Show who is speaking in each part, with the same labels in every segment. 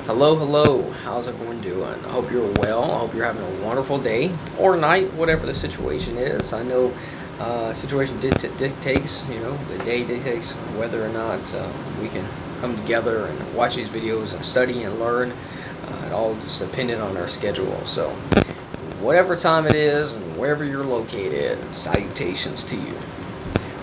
Speaker 1: Hello, hello. How's everyone doing? I hope you're well. I hope you're having a wonderful day or night, whatever the situation is. I know situation dictates, the day dictates whether or not we can come together and watch these videos and study and learn. It all just dependent on our schedule. So, whatever time it is and wherever you're located, salutations to you.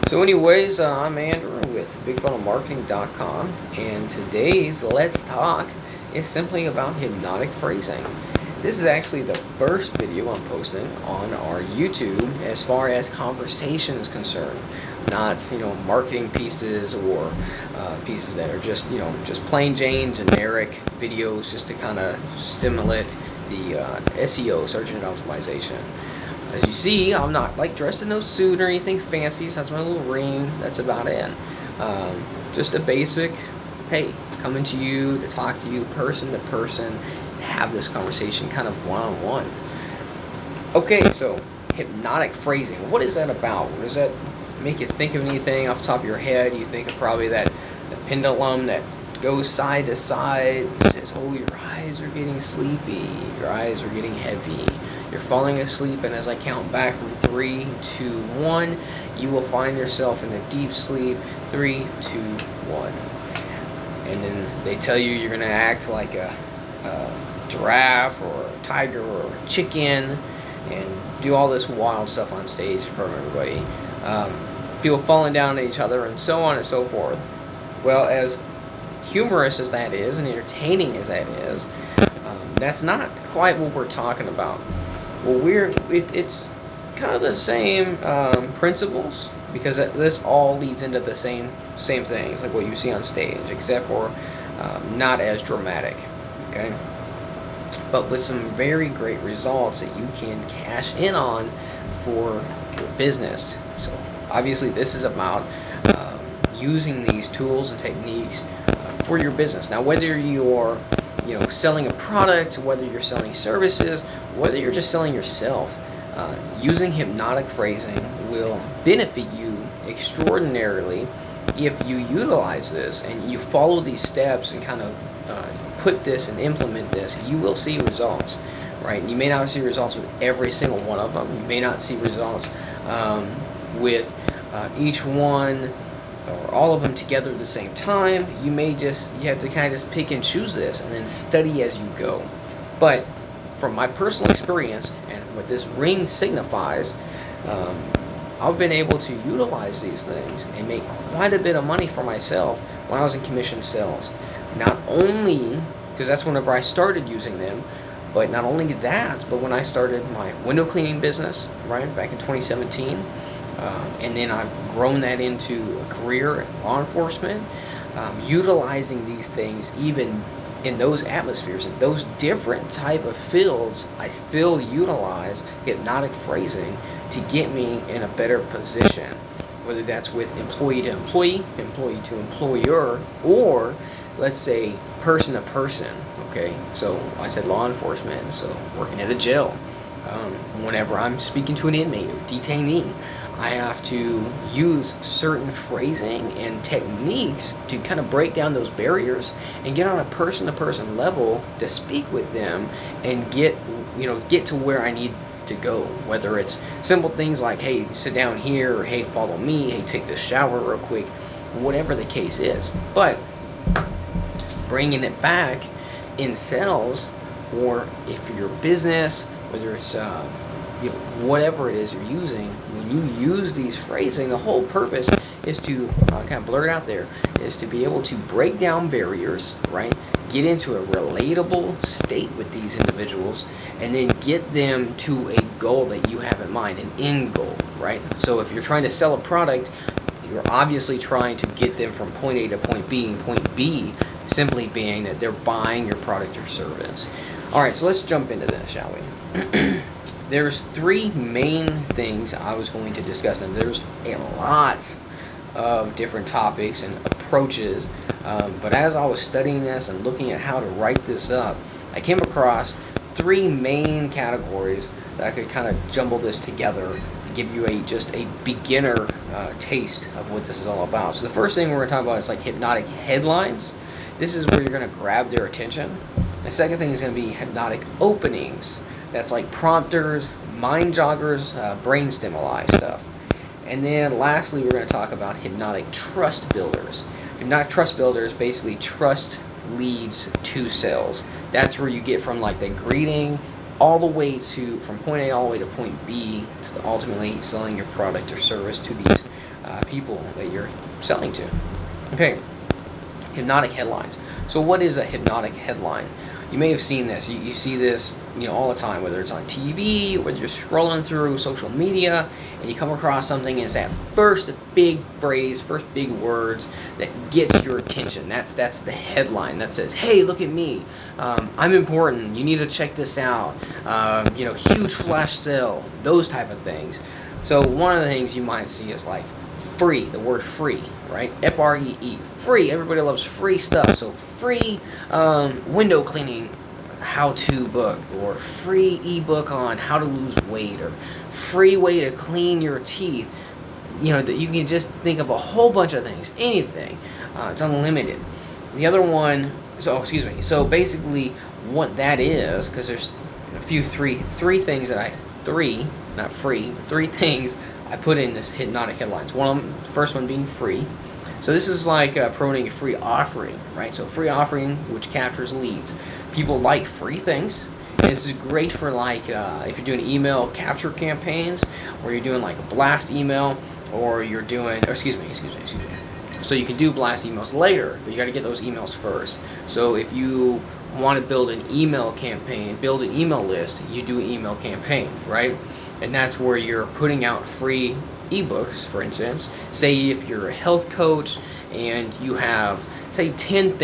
Speaker 1: So anyways, I'm Andrew with BigFunnelMarketing.com, and today's Let's Talk is simply about hypnotic phrasing. This is actually the first video I'm posting on our YouTube as far as conversation is concerned. Not, marketing pieces or pieces that are just plain Jane generic videos just to kind of stimulate the SEO, search engine optimization. As you see, I'm not dressed in no suit or anything fancy. So that's my little ring. That's about it. Just a basic, hey, coming to you to talk to you person to person, and have this conversation kind of one-on-one. Okay, so hypnotic phrasing. What is that about? Does that make you think of anything off the top of your head? You think of probably the pendulum that goes side to side, says, oh, your eyes are getting sleepy, your eyes are getting heavy, you're falling asleep, and as I count back from 3, 2, 1, you will find yourself in a deep sleep. 3, 2, 1. And then they tell you you're going to act like a giraffe or a tiger or a chicken and do all this wild stuff on stage in front of everybody. People falling down at each other and so on and so forth. Well, as humorous as that is and entertaining as that is, that's not quite what we're talking about. Well, it's kind of the same principles, because this all leads into the same things like what you see on stage, except for not as dramatic, okay? But with some very great results that you can cash in on for your business. So obviously this is about using these tools and techniques for your business. Now, whether you're selling a product, whether you're selling services, whether you're just selling yourself, using hypnotic phrasing will benefit you extraordinarily if you utilize this and you follow these steps and kind of put this and implement this. You will see results, right? You may not see results with every single one of them. You may not see results with each one or all of them together at the same time. You have to kind of just pick and choose this and then study as you go. But from my personal experience and what this ring signifies, I've been able to utilize these things and make quite a bit of money for myself when I was in commission sales. Not only, because that's whenever I started using them, but not only that, but when I started my window cleaning business, right, back in 2017, and then I've grown that into a career in law enforcement, utilizing these things even in those atmospheres, in those different type of fields. I still utilize hypnotic phrasing to get me in a better position, whether that's with employee to employee, employee to employer, or let's say person to person. Okay, so I said law enforcement, so working at a jail. Whenever I'm speaking to an inmate or detainee, I have to use certain phrasing and techniques to kind of break down those barriers and get on a person-to-person level to speak with them and get to where I need to go. Whether it's simple things like, hey, sit down here, or hey, follow me, hey, take this shower real quick, whatever the case is. But bringing it back in sales, or if your business, whether it's whatever it is you're using, when you use these phrasing, the whole purpose is to kind of blurt out there, is to be able to break down barriers, right? Get into a relatable state with these individuals, and then get them to a goal that you have in mind, an end goal, right? So if you're trying to sell a product, you're obviously trying to get them from point A to point B, and point B simply being that they're buying your product or service. All right, so let's jump into this, shall we? There's 3 main things I was going to discuss, and there's a lot of different topics and approaches, but as I was studying this and looking at how to write this up, I came across 3 main categories that I could kind of jumble this together to give you just a beginner taste of what this is all about. So the first thing we're going to talk about is hypnotic headlines, This is where you're going to grab their attention. The second thing is going to be hypnotic openings. That's like prompters, mind joggers, brain stimuli stuff. And then lastly, we're going to talk about hypnotic trust builders. Hypnotic trust builders basically trust leads to sales. That's where you get from like the greeting all the way to from point A all the way to point B to ultimately selling your product or service to these people that you're selling to. Okay, hypnotic headlines. So what is a hypnotic headline? You may have seen this. You see this, all the time, whether it's on TV, whether you're scrolling through social media, and you come across something, and it's that first big phrase, first big words that gets your attention. That's the headline that says, "Hey, look at me. I'm important. You need to check this out. Huge flash sale." Those type of things. So one of the things you might see is like free. The word free. Right? Free. Free. Everybody loves free stuff. So free window cleaning how-to book, or free ebook on how to lose weight, or free way to clean your teeth. That you can just think of a whole bunch of things. Anything. It's unlimited. The other one. So basically, what that is, because there's three things that three things I put in this hypnotic headlines. The first one being free. So this is like promoting a free offering, right? So free offering, which captures leads. People like free things. And this is great for like if you're doing email capture campaigns, or you're doing like a blast email, or you're doing, excuse me. So you can do blast emails later, but you got to get those emails first. So if you want to build an email campaign, build an email list, you do an email campaign, right? And that's where you're putting out free ebooks, for instance. Say if you're a health coach and you have, say, 10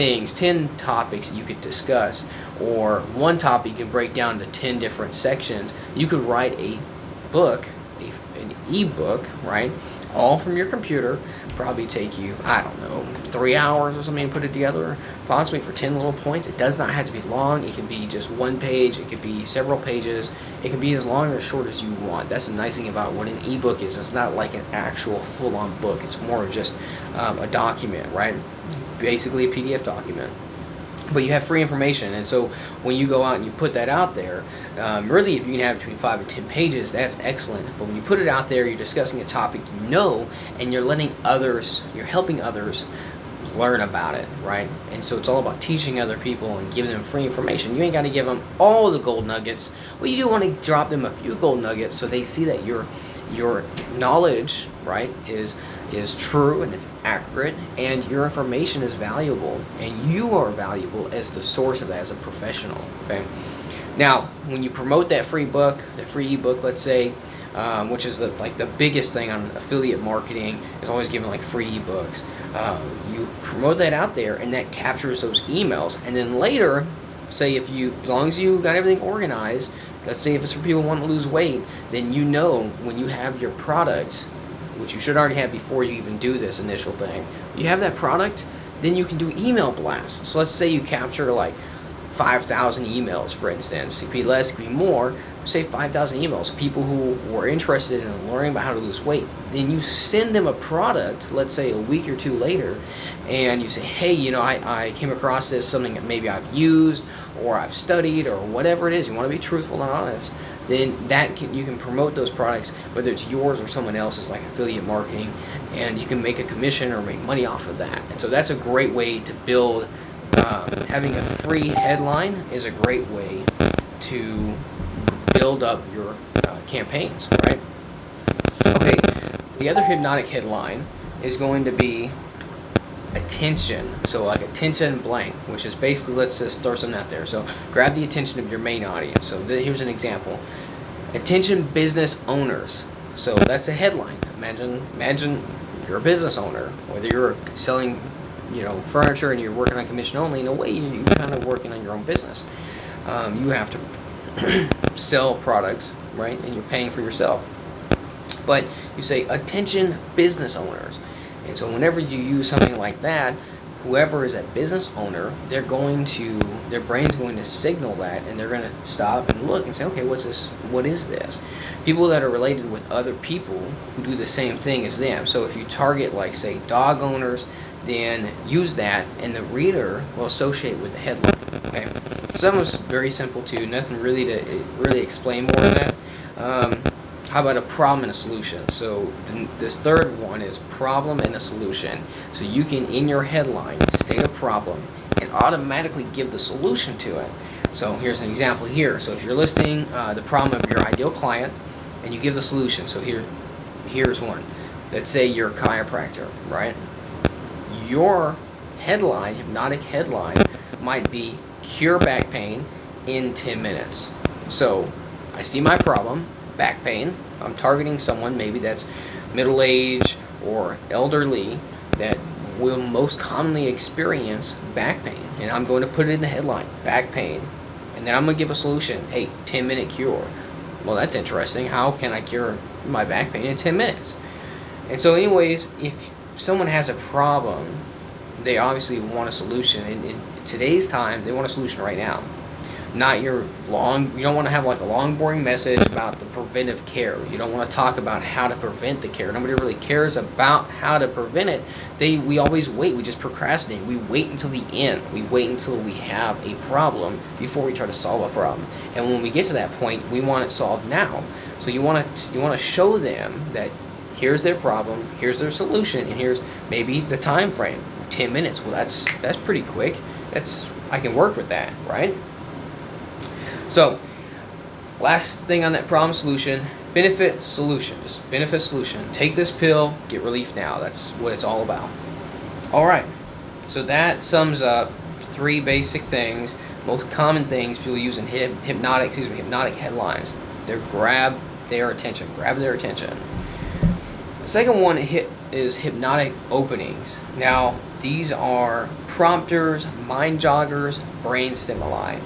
Speaker 1: topics you could discuss, or one topic you can break down to 10 different sections, you could write a book, an ebook, right? All from your computer. Probably take you, 3 hours or something to put it together, possibly for 10 little points. It does not have to be long. It can be just one page. It could be several pages. It can be as long or as short as you want. That's the nice thing about what an ebook is. It's not like an actual full-on book. It's more of just a document, right? Basically a PDF document. But you have free information, and so when you go out and you put that out there, really, if you can have between 5 and 10 pages, that's excellent. But when you put it out there, you're discussing a topic and you're you're helping others learn about it, right? And so it's all about teaching other people and giving them free information. You ain't got to give them all the gold nuggets. Well, you do want to drop them a few gold nuggets so they see that your knowledge, right, is true and it's accurate, and your information is valuable, and you are valuable as the source of that as a professional. Okay. Now, when you promote that free book, that free ebook, let's say, which is the biggest thing on affiliate marketing, is always giving like free ebooks. You promote that out there, and that captures those emails, and then later, say as long as you got everything organized, let's say if it's for people who want to lose weight, then when you have your product, which you should already have before you even do this initial thing, you have that product, then you can do email blasts. So let's say you capture like 5,000 emails, for instance. It could be less, it could be more. Say 5,000 emails, people who were interested in learning about how to lose weight. Then you send them a product, let's say a week or two later, and you say, "Hey, I came across this, something that maybe I've used or I've studied or whatever it is." You want to be truthful and honest. Then you can promote those products, whether it's yours or someone else's, like affiliate marketing, and you can make a commission or make money off of that. And so that's a great way to build. Having a free headline is a great way to build up your campaigns, right? Okay, the other hypnotic headline is going to be attention. So like attention blank, which is basically, let's just throw something out there. So grab the attention of your main audience. So here's an example. Attention business owners. So that's a headline. Imagine you're a business owner, whether you're selling furniture and you're working on commission only. In a way, you're kind of working on your own business. You have to sell products, right? And you're paying for yourself. But you say attention business owners. And so whenever you use something like that, whoever is a business owner, their brain's going to signal that, and they're going to stop and look and say, okay, what's this? What is this? People that are related with other people who do the same thing as them. So if you target, like, say, dog owners, then use that, and the reader will associate with the headline. Okay, so that was very simple too. Nothing really to really explain more than that. How about a problem and a solution? So this third one is problem and a solution. So you can, in your headline, state a problem and automatically give the solution to it. So here's an example here. So if you're listing the problem of your ideal client, and you give the solution. So here's one. Let's say you're a chiropractor, right? Your headline, hypnotic headline, might be cure back pain in 10 minutes. So I see my problem, back pain. I'm targeting someone maybe that's middle-aged or elderly that will most commonly experience back pain. And I'm going to put it in the headline, back pain. And then I'm going to give a solution, hey, 10-minute cure. Well, that's interesting. How can I cure my back pain in 10 minutes? And so anyways, if someone has a problem, they obviously want a solution. In today's time, they want a solution right now. Not your long, you don't want to have like a long boring message about the preventive care. You don't want to talk about how to prevent the care. Nobody really cares about how to prevent it. We always wait. We just procrastinate. We wait until the end. We wait until we have a problem before we try to solve a problem. And when we get to that point, we want it solved now. So you want to show them that here's their problem, here's their solution, and here's maybe the time frame. 10 minutes. Well, that's pretty quick. I can work with that, right? So, last thing on that problem solution, benefit solution. Just benefit solution. Take this pill, get relief now. That's what it's all about. Alright, so that sums up 3 basic things, most common things people use in hypnotic headlines. They're grab their attention. The second one is hypnotic openings. Now, these are prompters, mind joggers, brain stimuli.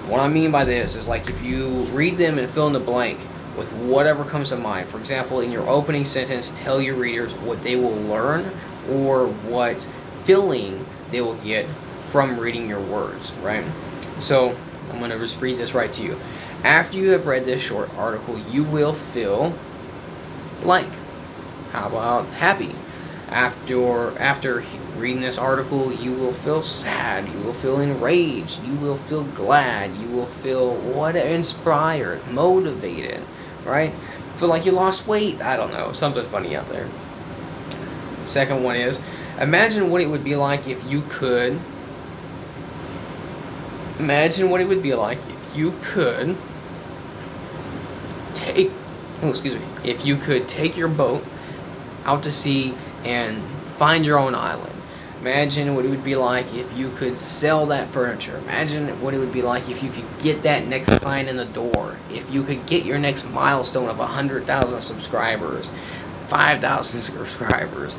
Speaker 1: What I mean by this is, like, if you read them and fill in the blank with whatever comes to mind. For example, in your opening sentence, tell your readers what they will learn or what feeling they will get from reading your words, right? So I'm going to just read this right to you. After you have read this short article, you will feel blank. How about happy? After reading this article, you will feel sad, you will feel enraged, you will feel glad, you will feel inspired, motivated, right? Feel like you lost weight, I don't know, something funny out there. Second one is, imagine what it would be like if you could take your boat out to sea and find your own island. Imagine what it would be like if you could sell that furniture. Imagine what it would be like if you could get that next client in the door. If you could get your next milestone of 100,000 subscribers, 5,000 subscribers.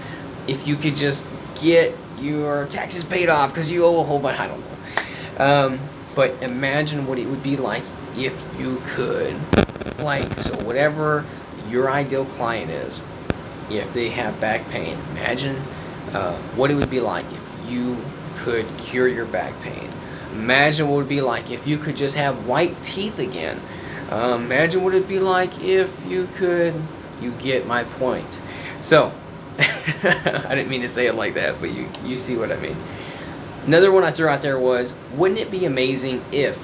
Speaker 1: If you could just get your taxes paid off because you owe a whole bunch. I don't know. But imagine what it would be like if you could, so whatever your ideal client is, if they have back pain, imagine what it would be like if you could cure your back pain. Imagine what it would be like if you could just have white teeth again. Imagine what it would be like if you get my point. So, I didn't mean to say it like that, but you see what I mean. Another one I threw out there was, wouldn't it be amazing if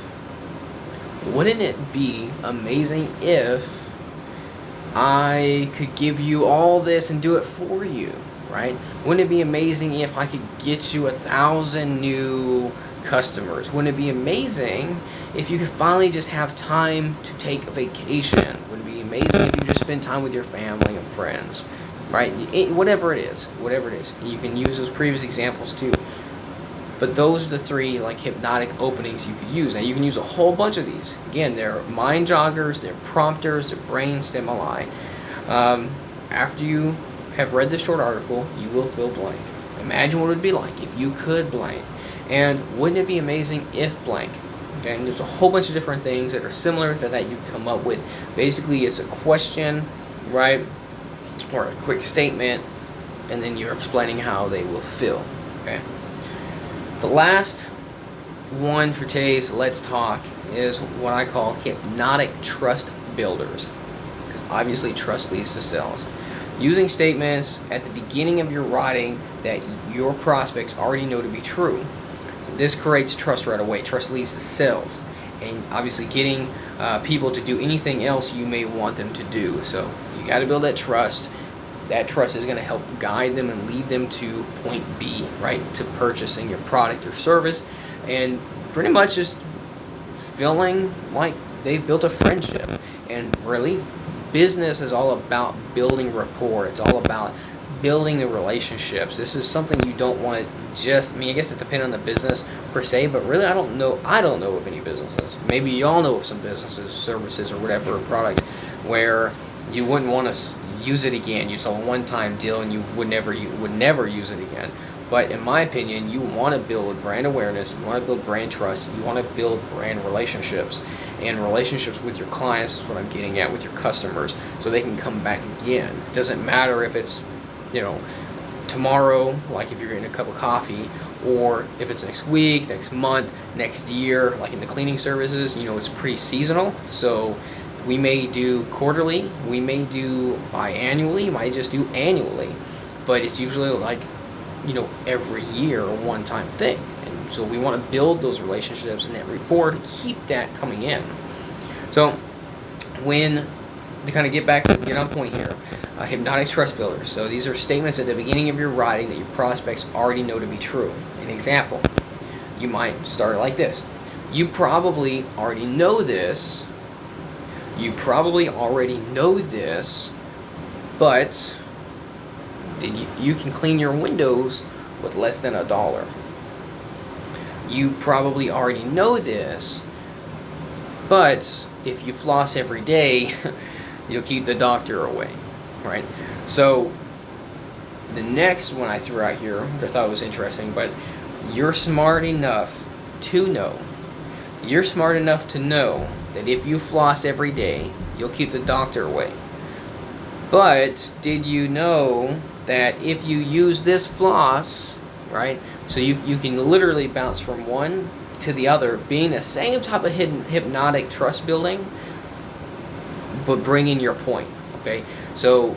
Speaker 1: I could give you all this and do it for you, right? Wouldn't it be amazing if I could get you 1,000 new customers? Wouldn't it be amazing if you could finally just have time to take a vacation? Wouldn't it be amazing if you just spend time with your family and friends, right? Whatever it is. You can use those previous examples too. But those are the 3 hypnotic openings you could use. Now you can use a whole bunch of these. Again, they're mind joggers, they're prompters, they're brain stimuli. After you have read this short article, you will feel blank. Imagine what it would be like if you could blank. And wouldn't it be amazing if blank? Okay, and there's a whole bunch of different things that are similar to that you come up with. Basically, it's a question, right? Or a quick statement, and then you're explaining how they will feel. Okay. The last one for today's Let's Talk is what I call hypnotic trust builders. Because obviously trust leads to sales. Using statements at the beginning of your writing that your prospects already know to be true. This creates trust right away. Trust leads to sales. And obviously getting people to do anything else you may want them to do. So you got to build that trust. That trust is going to help guide them and lead them to point B, right? To purchasing your product or service. And pretty much just feeling like they've built a friendship. And really, business is all about building rapport. It's all about building the relationships. This is something you don't want to just, I guess it depends on the business per se, but really I don't know of any businesses. Maybe y'all know of some businesses, services, or whatever, products, where you wouldn't want to use it again. You saw a one-time deal and you would never use it again. But in my opinion, you want to build brand awareness, you want to build brand trust, you want to build brand relationships. And relationships with your clients is what I'm getting at, with your customers, so they can come back again. It doesn't matter if it's, tomorrow, like if you're getting a cup of coffee, or if it's next week, next month, next year, like in the cleaning services, it's pretty seasonal. So we may do quarterly, we may do biannually, might just do annually, but it's usually like, every year a one-time thing. And so we want to build those relationships and that rapport to keep that coming in. So to kind of get on point here, hypnotic trust builders. So these are statements at the beginning of your writing that your prospects already know to be true. An example, you might start like this. You probably already know this. But you can clean your windows with less than $1. You probably already know this, but if you floss every day, you'll keep the doctor away, right? So the next one I threw out here, which I thought was interesting, but you're smart enough to know that if you floss every day, you'll keep the doctor away. But did you know that if you use this floss, right, so you can literally bounce from one to the other, being the same type of hypnotic trust building, but bringing your point, okay? So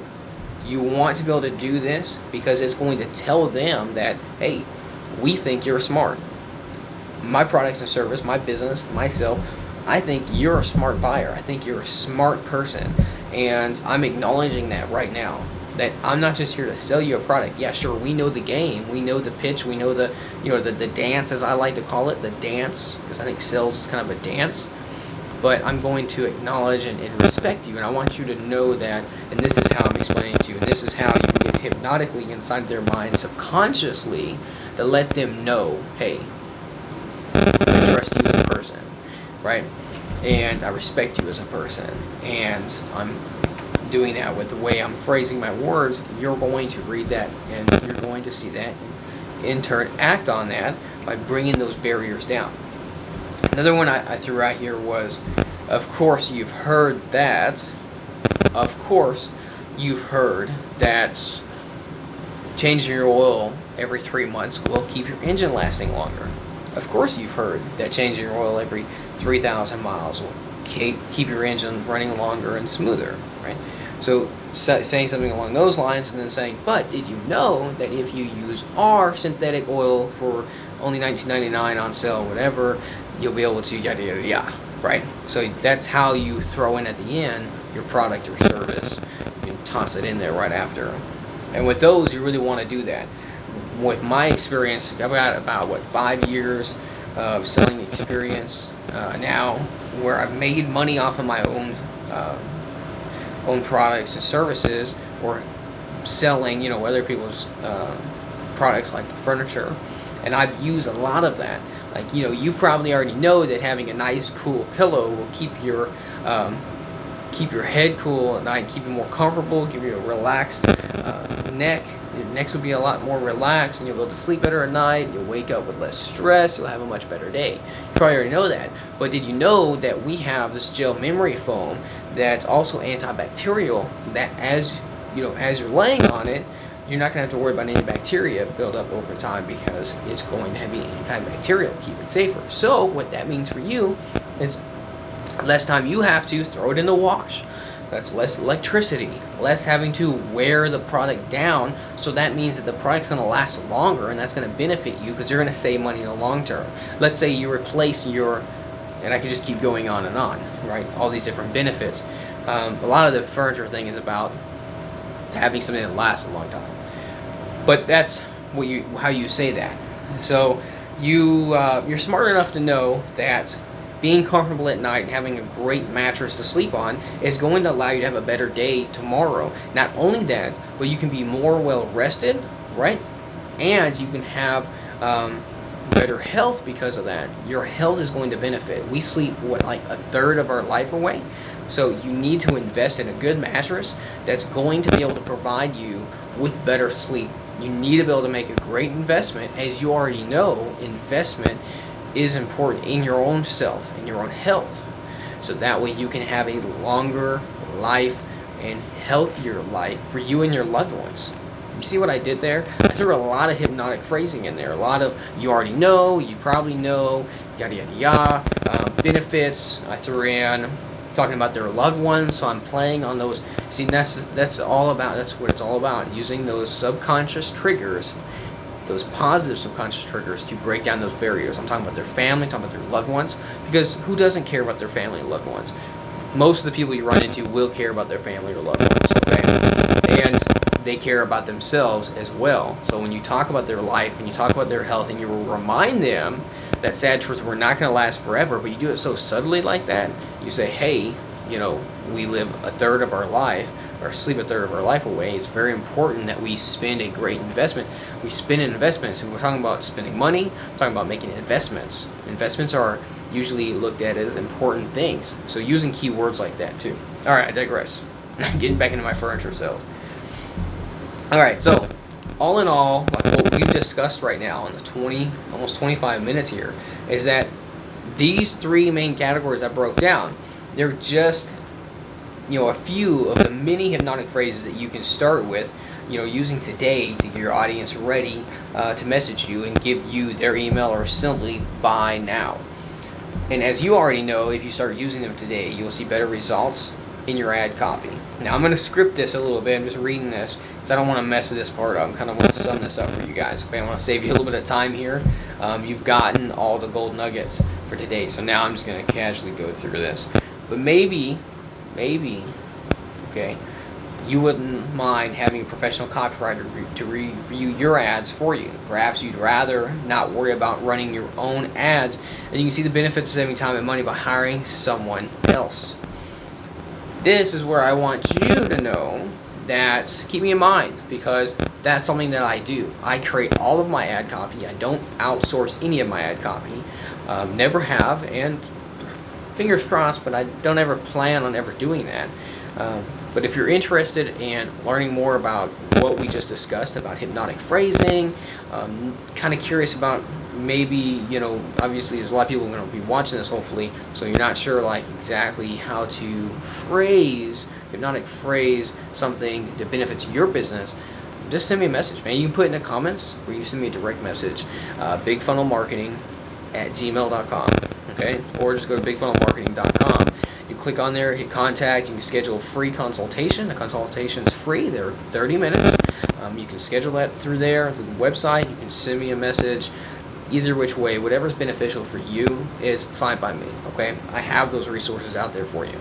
Speaker 1: you want to be able to do this because it's going to tell them that, hey, we think you're smart. My products and service, my business, myself, I think you're a smart buyer. I think you're a smart person. And I'm acknowledging that right now. That I'm not just here to sell you a product. Yeah, sure, we know the game. We know the pitch. We know the dance, as I like to call it, the dance, because I think sales is kind of a dance. But I'm going to acknowledge and respect you, and I want you to know that, and this is how I'm explaining to you, and this is how you can get hypnotically inside their mind, subconsciously, to let them know, hey, I trust you as a person, right? And I respect you as a person, and I'm doing that with the way I'm phrasing my words. You're going to read that, and you're going to see that, and in turn act on that by bringing those barriers down. Another one I threw out here was, of course you've heard that changing your oil every 3 months will keep your engine lasting longer. Of course you've heard that changing your oil every 3,000 miles will keep your engine running longer and smoother, right? So saying something along those lines, and then saying, but did you know that if you use our synthetic oil for only $19.99 on sale, whatever, you'll be able to yada yada yada, right? So that's how you throw in at the end your product or service. You can toss it in there right after. And with those, you really want to do that. With my experience, I've got about 5 years of selling experience now, where I've made money off of my own products and services, or selling other people's products like furniture, and I've used a lot of that. Like you probably already know that having a nice cool pillow will keep your head cool at night, keep you more comfortable, give you a relaxed neck. Your neck will be a lot more relaxed, and you'll be able to sleep better at night. You'll wake up with less stress. You'll have a much better day. You probably already know that. But did you know that we have this gel memory foam that's also antibacterial, that as you're laying on it, you're not going to have to worry about any bacteria build up over time because it's going to be antibacterial, keep it safer. So what that means for you is less time you have to throw it in the wash. That's less electricity, less having to wear the product down. So that means that the product's going to last longer, and that's going to benefit you because you're going to save money in the long term. Let's say you replace your, and I could just keep going on and on, right? All these different benefits. A lot of the furniture thing is about having something that lasts a long time. But that's what how you say that. So you're smart enough to know that being comfortable at night and having a great mattress to sleep on is going to allow you to have a better day tomorrow. Not only that, but you can be more well rested, right? And you can have better health because of that. Your health is going to benefit. We sleep, like a third of our life away? So you need to invest in a good mattress that's going to be able to provide you with better sleep. You need to be able to make a great investment. As you already know, investment is important in your own self, in your own health. So that way you can have a longer life and healthier life for you and your loved ones. You see what I did there? I threw a lot of hypnotic phrasing in there. A lot of you already know, you probably know, yada yada yada, benefits. I threw in talking about their loved ones, so I'm playing on those. See, that's what it's all about, using those subconscious triggers, those positive subconscious triggers to break down those barriers. I'm talking about their family, I'm talking about their loved ones, because who doesn't care about their family and loved ones? Most of the people you run into will care about their family or loved ones, okay? And they care about themselves as well. So when you talk about their life and you talk about their health and you remind them that sad truth, we're not going to last forever, but you do it so subtly like that, you say, hey, we live a third of our life, or sleep a third of our life away. It's very important that we spend a great investment. We spend investments, and we're talking about spending money, we're talking about making investments. Investments are usually looked at as important things. So using keywords like that too. All right, I digress. Getting back into my furniture sales. All right, so all in all, like what we've discussed right now in the almost 25 minutes here, is that these three main categories I broke down, they're just a few of the many hypnotic phrases that you can start with, using today to get your audience ready to message you and give you their email or simply buy now. And as you already know, if you start using them today, you'll see better results in your ad copy. Now I'm going to script this a little bit. I'm just reading this because I don't want to mess this part up. I kind of want to sum this up for you guys. Okay, I want to save you a little bit of time here. You've gotten all the gold nuggets for today, so now I'm just going to casually go through this. But maybe, okay, you wouldn't mind having a professional copywriter to review your ads for you. Perhaps you'd rather not worry about running your own ads, and you can see the benefits of saving time and money by hiring someone else. This is where I want you to know that keep me in mind, because that's something that I do. I create all of my ad copy. I don't outsource any of my ad copy. Never have, and fingers crossed, but I don't ever plan on ever doing that. But if you're interested in learning more about what we just discussed about hypnotic phrasing, kind of curious about maybe, obviously there's a lot of people going to be watching this hopefully, so you're not sure like exactly how to hypnotic phrase something that benefits your business, just send me a message, man. You can put it in the comments, or you send me a direct message, bigfunnelmarketing@gmail.com, okay? Or just go to bigfunnelmarketing.com. You click on there, hit contact, you can schedule a free consultation. The consultation is free, they're 30 minutes. You can schedule that through there, through the website. You can send me a message. Either which way, whatever's beneficial for you is fine by me, okay? I have those resources out there for you.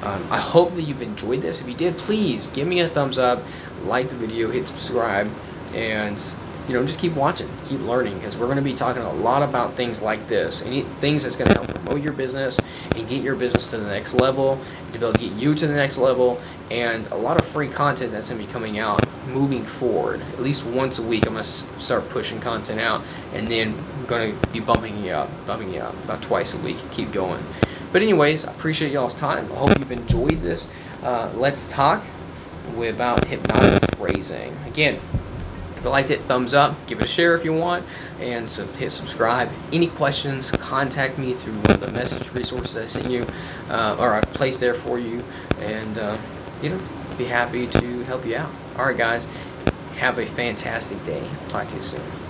Speaker 1: I hope that you've enjoyed this. If you did, please give me a thumbs up, like the video, hit subscribe, and just keep watching, keep learning, because we're going to be talking a lot about things like this, things that's going to help promote your business and get your business to the next level, to be able to get you to the next level, and a lot of free content that's going to be coming out moving forward. At least once a week, I'm going to start pushing content out, and then I'm going to be bumping you up about twice a week. Keep going. But anyways, I appreciate y'all's time. I hope you've enjoyed this. Let's talk about hypnotic phrasing. Again, if you liked it, thumbs up, give it a share if you want, and hit subscribe. Any questions, contact me through one of the message resources I sent you, or I've placed there for you, and be happy to help you out. Alright guys, Have a fantastic day. Talk to you soon.